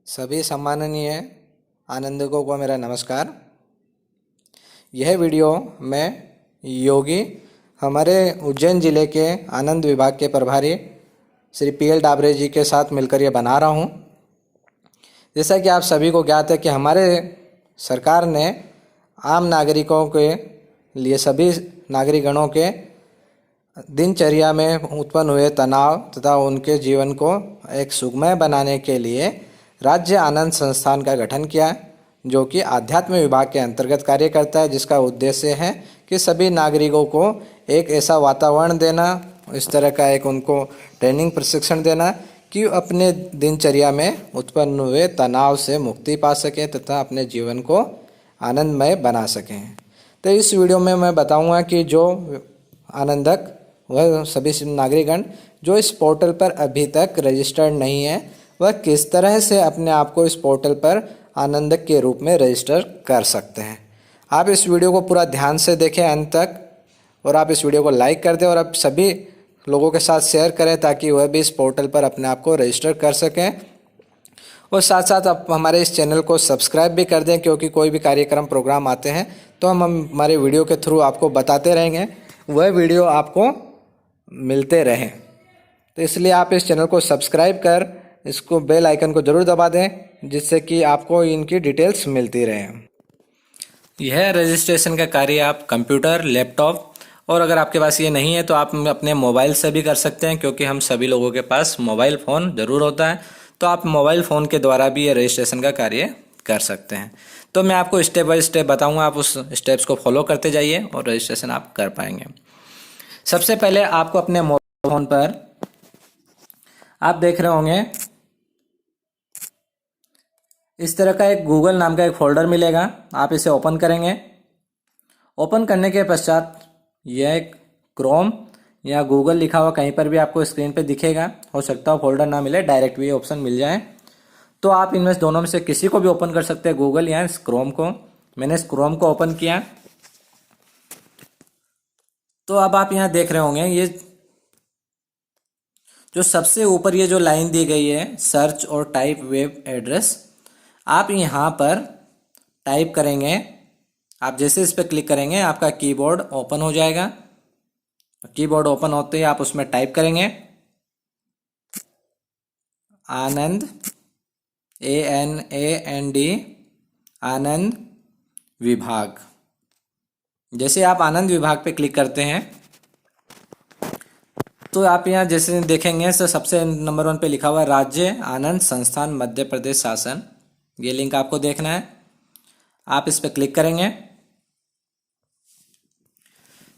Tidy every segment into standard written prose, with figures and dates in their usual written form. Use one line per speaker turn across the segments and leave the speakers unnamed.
सभी सम्माननीय आनंदकों को मेरा नमस्कार। यह वीडियो मैं योगी हमारे उज्जैन ज़िले के आनंद विभाग के प्रभारी श्री पी.एल. डाबरे जी के साथ मिलकर ये बना रहा हूँ। जैसा कि आप सभी को ज्ञात है कि हमारे सरकार ने आम नागरिकों के लिए सभी नागरिकगणों के दिनचर्या में उत्पन्न हुए तनाव तथा उनके जीवन को एक सुखमय बनाने के लिए राज्य आनंद संस्थान का गठन किया, जो कि आध्यात्म विभाग के अंतर्गत कार्य करता है, जिसका उद्देश्य है कि सभी नागरिकों को एक ऐसा वातावरण देना, इस तरह का एक उनको ट्रेनिंग प्रशिक्षण देना कि अपने दिनचर्या में उत्पन्न हुए तनाव से मुक्ति पा सकें तथा अपने जीवन को आनंदमय बना सकें। तो इस वीडियो में मैं बताऊंगा कि जो आनंदक वह सभी नागरिकगण जो इस पोर्टल पर अभी तक रजिस्टर्ड नहीं है, वह किस तरह से अपने आप को इस पोर्टल पर आनंदक के रूप में रजिस्टर कर सकते हैं। आप इस वीडियो को पूरा ध्यान से देखें अंत तक, और आप इस वीडियो को लाइक कर दें और आप सभी लोगों के साथ शेयर करें ताकि वह भी इस पोर्टल पर अपने आप को रजिस्टर कर सकें। और साथ साथ आप हमारे इस चैनल को सब्सक्राइब भी कर दें, क्योंकि कोई भी कार्यक्रम प्रोग्राम आते हैं तो हम हमारे वीडियो के थ्रू आपको बताते रहेंगे, वह वीडियो आपको मिलते रहें। तो इसलिए आप इस चैनल को सब्सक्राइब कर इसको बेल आइकन को ज़रूर दबा दें, जिससे कि आपको इनकी डिटेल्स मिलती रहें। यह रजिस्ट्रेशन का कार्य आप कंप्यूटर, लैपटॉप और अगर आपके पास ये नहीं है तो आप अपने मोबाइल से भी कर सकते हैं, क्योंकि हम सभी लोगों के पास मोबाइल फ़ोन ज़रूर होता है। तो आप मोबाइल फ़ोन के द्वारा भी ये रजिस्ट्रेशन का कार्य कर सकते हैं। तो मैं आपको स्टेप बाय स्टेप बताऊँगा, आप उस स्टेप्स को फॉलो करते जाइए और रजिस्ट्रेशन आप कर पाएंगे। सबसे पहले आपको अपने मोबाइल फ़ोन पर आप देख रहे होंगे इस तरह का एक गूगल नाम का एक फ़ोल्डर मिलेगा। आप इसे ओपन करेंगे। ओपन करने के पश्चात यह एक क्रोम या गूगल लिखा हुआ कहीं पर भी आपको स्क्रीन पे दिखेगा। हो सकता है फोल्डर ना मिले, डायरेक्ट भी ऑप्शन मिल जाए, तो आप इनमें दोनों में से किसी को भी ओपन कर सकते हैं, गूगल या इस क्रोम को। मैंने इस क्रोम को ओपन किया। तो अब आप यहाँ देख रहे होंगे ये जो सबसे ऊपर ये जो लाइन दी गई है, सर्च और टाइप वेब एड्रेस, आप यहाँ पर टाइप करेंगे। आप जैसे इस पर क्लिक करेंगे आपका कीबोर्ड ओपन हो जाएगा। कीबोर्ड ओपन होते ही आप उसमें टाइप करेंगे आनंद, ANAND, आनंद विभाग। जैसे आप आनंद विभाग पे क्लिक करते हैं तो आप यहाँ जैसे देखेंगे तो सबसे नंबर 1 पे लिखा हुआ है राज्य आनंद संस्थान मध्य प्रदेश शासन। ये लिंक आपको देखना है। आप इस पर क्लिक करेंगे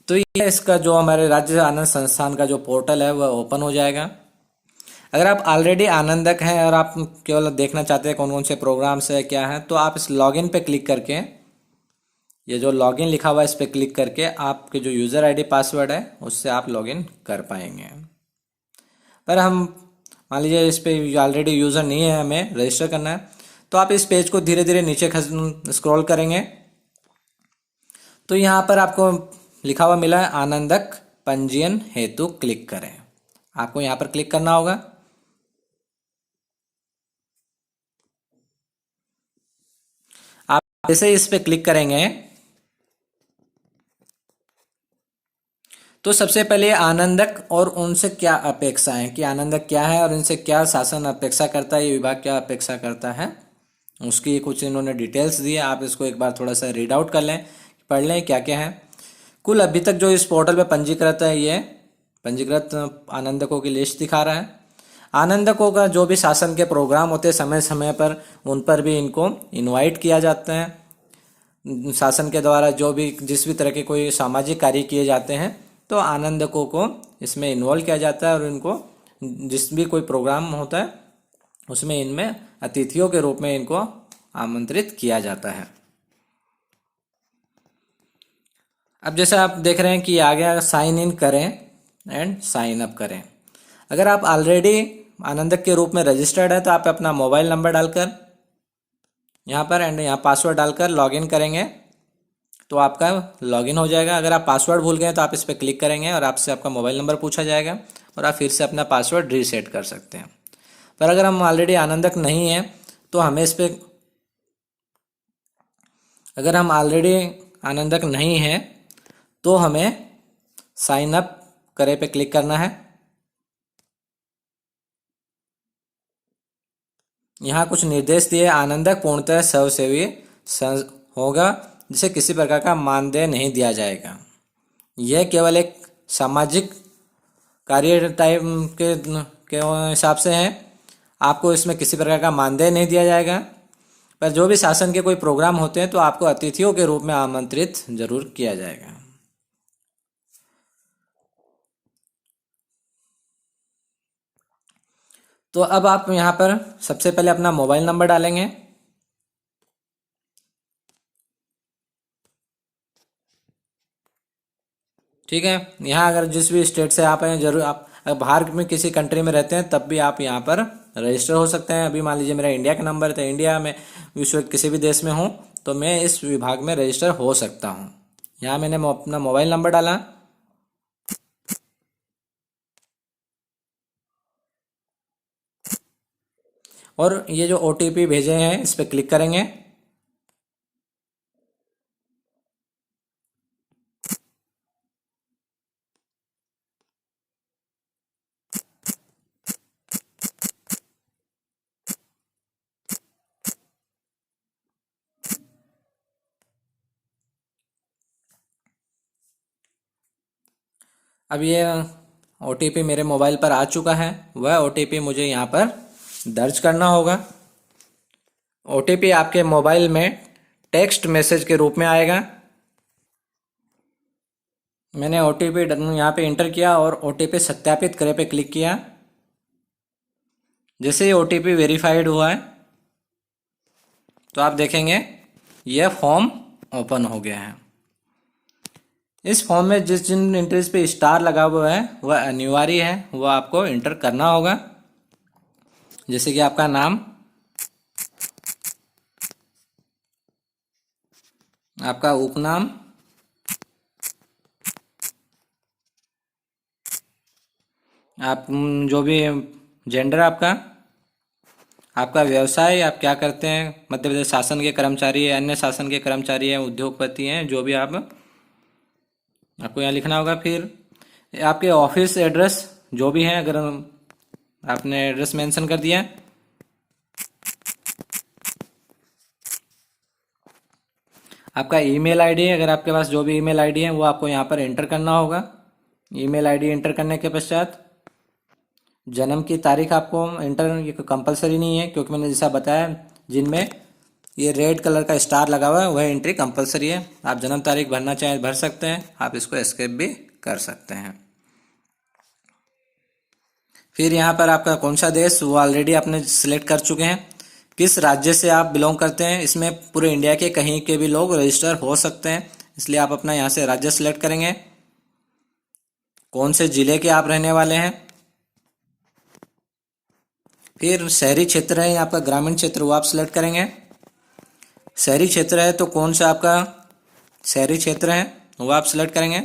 तो ये इसका जो हमारे राज्य आनंद संस्थान का जो पोर्टल है वह ओपन हो जाएगा। अगर आप ऑलरेडी आनंदक हैं और आप केवल देखना चाहते हैं कौन कौन से प्रोग्राम्स है क्या है, तो आप इस लॉगिन पे क्लिक करके, ये जो लॉगिन लिखा हुआ है इस पर क्लिक करके आपके जो यूज़र आईडी पासवर्ड है उससे आप लॉगिन कर पाएंगे। पर हम मान लीजिए इस पर ऑलरेडी यूज़र नहीं है, हमें रजिस्टर करना है, तो आप इस पेज को धीरे धीरे नीचे स्क्रॉल करेंगे तो यहाँ पर आपको लिखा हुआ मिला है आनंदक पंजीयन हेतु क्लिक करें। आपको यहाँ पर क्लिक करना होगा। आप जैसे इस पे क्लिक करेंगे तो सबसे पहले आनंदक और उनसे क्या अपेक्षा है, कि आनंदक क्या है और इनसे क्या शासन अपेक्षा करता है, ये विभाग क्या अपेक्षा करता है, उसकी कुछ इन्होंने डिटेल्स दी है। आप इसको एक बार थोड़ा सा रीड आउट कर लें, पढ़ लें क्या क्या है। कुल अभी तक जो इस पोर्टल पे पंजीकृत है, ये पंजीकृत आनंदकों की लिस्ट दिखा रहा है। आनंदकों का जो भी शासन के प्रोग्राम होते हैं समय समय पर उन पर भी इनको इनवाइट किया जाता है। शासन के द्वारा जो भी जिस भी तरह के कोई सामाजिक कार्य किए जाते हैं तो आनंदकों को इसमें इन्वॉल्व किया जाता है और इनको जिस भी कोई प्रोग्राम होता है उसमें इनमें अतिथियों के रूप में इनको आमंत्रित किया जाता है। अब जैसे आप देख रहे हैं कि आ गया साइन इन करें एंड साइन अप करें। अगर आप ऑलरेडी आनंदक के रूप में रजिस्टर्ड है तो आप अपना मोबाइल नंबर डालकर यहाँ पर एंड यहाँ पासवर्ड डालकर लॉगिन करेंगे तो आपका लॉगिन हो जाएगा। अगर आप पासवर्ड भूल गए तो आप इस पर क्लिक करेंगे और आपसे आपका मोबाइल नंबर पूछा जाएगा और आप फिर से अपना पासवर्ड रीसेट कर सकते हैं। पर अगर हम ऑलरेडी आनंदक नहीं हैं तो हमें इस पर, अगर हम ऑलरेडी आनंदक नहीं हैं तो हमें साइन अप करे पे क्लिक करना है। यहाँ कुछ निर्देश दिए, आनंदक पूर्णतः स्वसेवी होगा जिसे किसी प्रकार का मानदेय नहीं दिया जाएगा। यह केवल एक सामाजिक कार्य टाइप के हिसाब से है। आपको इसमें किसी प्रकार का मानदेय नहीं दिया जाएगा, पर जो भी शासन के कोई प्रोग्राम होते हैं तो आपको अतिथियों के रूप में आमंत्रित जरूर किया जाएगा। तो अब आप यहाँ पर सबसे पहले अपना मोबाइल नंबर डालेंगे। ठीक है, यहाँ अगर जिस भी स्टेट से आप हैं, जरूर आप अगर बाहर में किसी कंट्री में रहते हैं तब भी आप यहाँ पर रजिस्टर हो सकते हैं। अभी मान लीजिए मेरा इंडिया का नंबर है, तो इंडिया में विश्व के किसी भी देश में हूँ तो मैं इस विभाग में रजिस्टर हो सकता हूँ। यहाँ मैंने अपना मोबाइल नंबर डाला और ये जो OTP भेजे हैं इस पर क्लिक करेंगे। अब ये OTP मेरे मोबाइल पर आ चुका है, वह OTP मुझे यहाँ पर दर्ज करना होगा। OTP आपके मोबाइल में टेक्स्ट मैसेज के रूप में आएगा। मैंने OTP यहाँ पे इंटर किया और OTP सत्यापित करे पे क्लिक किया। जैसे ही OTP वेरीफाइड हुआ है तो आप देखेंगे यह फॉर्म ओपन हो गया है। इस फॉर्म में जिस जिन एंट्रीज पे स्टार लगा हुआ है वह अनिवार्य है, वह आपको इंटर करना होगा। जैसे कि आपका नाम, आपका उपनाम, आप जो भी जेंडर आपका, आपका व्यवसाय, आप क्या करते हैं, मध्य प्रदेश शासन के कर्मचारी है, अन्य शासन के कर्मचारी हैं, उद्योगपति हैं, जो भी आपको यहाँ लिखना होगा। फिर आपके ऑफिस एड्रेस जो भी है, अगर आपने एड्रेस मेंशन कर दिया। आपका ईमेल आईडी, अगर आपके पास जो भी ईमेल आईडी है वो आपको यहाँ पर एंटर करना होगा। ईमेल आईडी एंटर करने के पश्चात जन्म की तारीख आपको एंटर, ये कंपलसरी नहीं है क्योंकि मैंने जैसा बताया जिनमें ये रेड कलर का स्टार लगा हुआ है वह एंट्री कंपलसरी है। आप जन्म तारीख भरना चाहें भर सकते हैं, आप इसको एस्केप भी कर सकते हैं। फिर यहाँ पर आपका कौन सा देश वो ऑलरेडी आपने सिलेक्ट कर चुके हैं। किस राज्य से आप बिलोंग करते हैं, इसमें पूरे इंडिया के कहीं के भी लोग रजिस्टर हो सकते हैं, इसलिए आप अपना यहाँ से राज्य सिलेक्ट करेंगे। कौन से जिले के आप रहने वाले हैं। फिर शहरी क्षेत्र है या आपका ग्रामीण क्षेत्र वो आप सिलेक्ट करेंगे। शहरी क्षेत्र है तो कौन सा आपका शहरी क्षेत्र है वो आप सिलेक्ट करेंगे।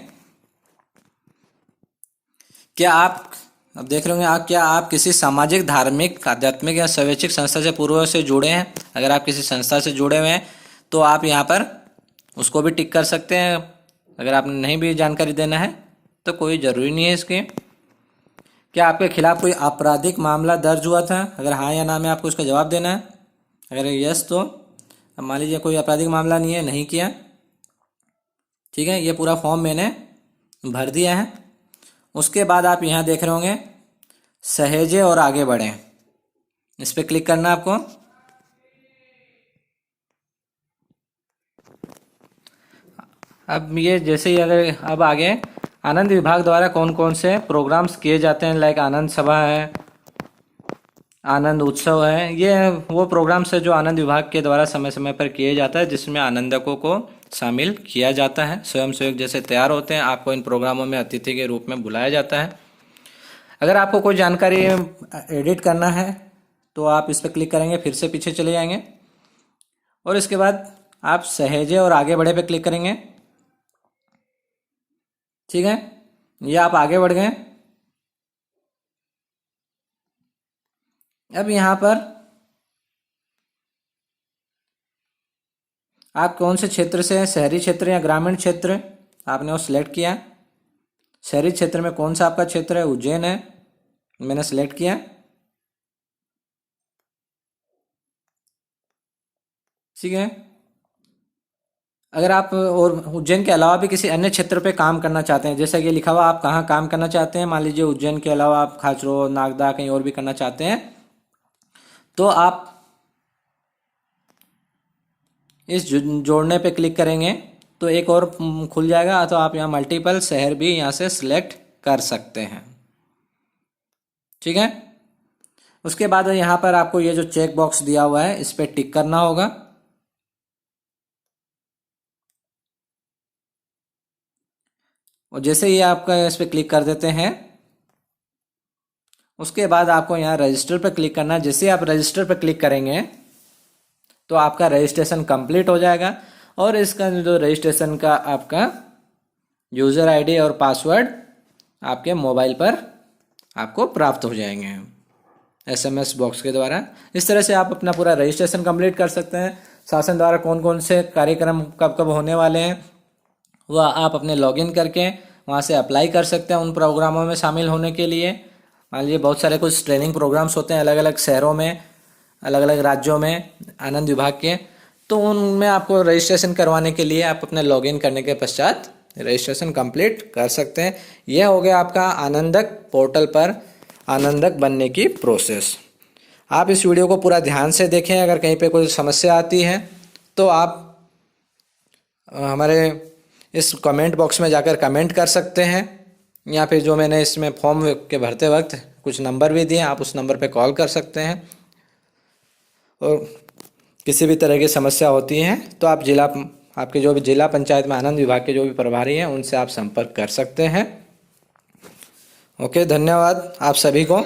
क्या आप, अब देख रहे होंगे आप, क्या आप किसी सामाजिक, धार्मिक, आध्यात्मिक या शैक्षिक संस्था से पूर्व से जुड़े हैं। अगर आप किसी संस्था से जुड़े हुए हैं तो आप यहाँ पर उसको भी टिक कर सकते हैं। अगर आपने नहीं भी जानकारी देना है तो कोई ज़रूरी नहीं है इसकी। क्या आपके खिलाफ कोई आपराधिक मामला दर्ज हुआ था, अगर हाँ या ना में आपको उसका जवाब देना है। अगर यस तो अब मान लीजिए कोई आपराधिक मामला नहीं है, नहीं किया, ठीक है। ये पूरा फॉर्म मैंने भर दिया है। उसके बाद आप यहाँ देख रहे होंगे सहेजे और आगे बढ़ें, इस पर क्लिक करना है आपको। अब ये जैसे ही अगर अब आगे आनंद विभाग द्वारा कौन कौन से प्रोग्राम्स किए जाते हैं, लाइक आनंद सभा है, आनंद उत्सव है, ये वो प्रोग्राम्स है जो आनंद विभाग के द्वारा समय समय पर किए जाता है, जिसमें आनंदकों को शामिल किया जाता है। स्वयंसेवक जैसे तैयार होते हैं, आपको इन प्रोग्रामों में अतिथि के रूप में बुलाया जाता है। अगर आपको कोई जानकारी एडिट करना है तो आप इस पर क्लिक करेंगे, फिर से पीछे चले जाएंगे और इसके बाद आप सहेजे और आगे बढ़े पे क्लिक करेंगे, ठीक है। ये आप आगे बढ़ गए। अब यहाँ पर आप कौन से क्षेत्र से हैं, शहरी क्षेत्र या ग्रामीण क्षेत्र, आपने वो सिलेक्ट किया। शहरी क्षेत्र में कौन सा आपका क्षेत्र है, उज्जैन है, मैंने सिलेक्ट किया। ठीक है। अगर आप और उज्जैन के अलावा भी किसी अन्य क्षेत्र पे काम करना चाहते हैं, जैसा कि लिखा हुआ आप कहाँ काम करना चाहते हैं, मान लीजिए उज्जैन के अलावा आप खाचरो, नागदा कहीं और भी करना चाहते हैं, तो आप इस जोड़ने पे क्लिक करेंगे तो एक और खुल जाएगा। तो आप यहाँ मल्टीपल शहर भी यहाँ से सिलेक्ट कर सकते हैं। ठीक है। उसके बाद यहाँ पर आपको ये जो चेक बॉक्स दिया हुआ है इस पर टिक करना होगा। और जैसे ही आपका इस पर क्लिक कर देते हैं, उसके बाद आपको यहाँ रजिस्टर पर क्लिक करना है। जैसे आप रजिस्टर पर क्लिक करेंगे तो आपका रजिस्ट्रेशन कंप्लीट हो जाएगा और इसका जो रजिस्ट्रेशन का आपका यूज़र आईडी और पासवर्ड आपके मोबाइल पर आपको प्राप्त हो जाएंगे एसएमएस बॉक्स के द्वारा। इस तरह से आप अपना पूरा रजिस्ट्रेशन कंप्लीट कर सकते हैं। शासन द्वारा कौन कौन से कार्यक्रम कब कब होने वाले हैं वह आप अपने लॉगिन करके वहाँ से अप्लाई कर सकते हैं उन प्रोग्रामों में शामिल होने के लिए। मान लीजिए बहुत सारे कुछ ट्रेनिंग प्रोग्राम्स होते हैं अलग अलग शहरों में, अलग अलग राज्यों में आनंद विभाग के, तो उनमें आपको रजिस्ट्रेशन करवाने के लिए आप अपने लॉगिन करने के पश्चात रजिस्ट्रेशन कंप्लीट कर सकते हैं। यह हो गया आपका आनंदक पोर्टल पर आनंदक बनने की प्रोसेस। आप इस वीडियो को पूरा ध्यान से देखें। अगर कहीं पे कोई समस्या आती है तो आप हमारे इस कमेंट बॉक्स में जाकर कमेंट कर सकते हैं, या फिर जो मैंने इसमें फॉर्म के भरते वक्त कुछ नंबर भी दिए आप उस नंबर पे कॉल कर सकते हैं। और किसी भी तरह की समस्या होती है तो आप आपके जो भी जिला पंचायत में आनंद विभाग के जो भी प्रभारी हैं उनसे आप संपर्क कर सकते हैं। ओके, धन्यवाद आप सभी को।